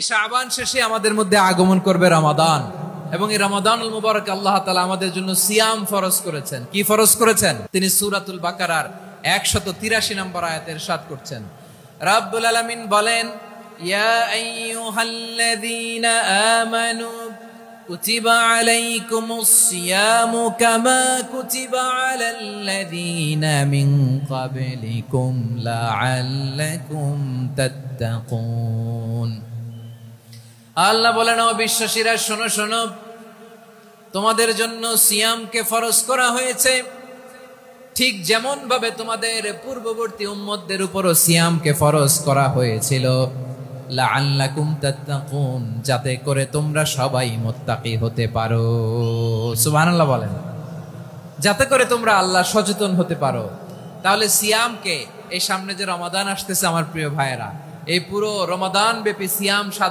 শাবান শেষে আমাদের মধ্যে আগমন করবে রমাদান, এবং এই রমাদানুল মুবারক আল্লাহ তাআলা আমাদের জন্য সিয়াম ফরজ করেছেন। কি ফরজ করেছেন? তিনি সূরাতুল বাকারার 183 নম্বর আয়াতে ইরশাদ করছেন, রাব্বুল আলামিন বলেন, ইয়া আইয়ুহাল্লাযীনা আমানু কুতিবা আলাইকুমুস সিয়ামু কামা কুতিবা আলাল্লাযীনা মিন ক্বাবলিকুম লাআল্লাকুম তাত্তাকুন। আল্লাহ বলেন, ও বিশ্বাসীরা শোনো শোনো, তোমাদের জন্য সিয়ামকে ফরজ করা হয়েছে, ঠিক যেমন ভাবে তোমাদের পূর্ববর্তী উম্মতদের উপরও সিয়ামকে ফরজ করা হয়েছিল, লাআল্লাকুম তাত্তাকুন, যাতে করে তোমরা সবাই মুত্তাকি হতে পারো। সুবহানাল্লাহ বলেন, যাতে করে তোমরা আল্লাহ সচেতন হতে পারো। তাহলে সিয়ামকে, এই সামনে যে রমাদান আসতেছে আমার প্রিয় ভাইয়েরা, এই পুরো রমাদান ব্যাপী সিয়াম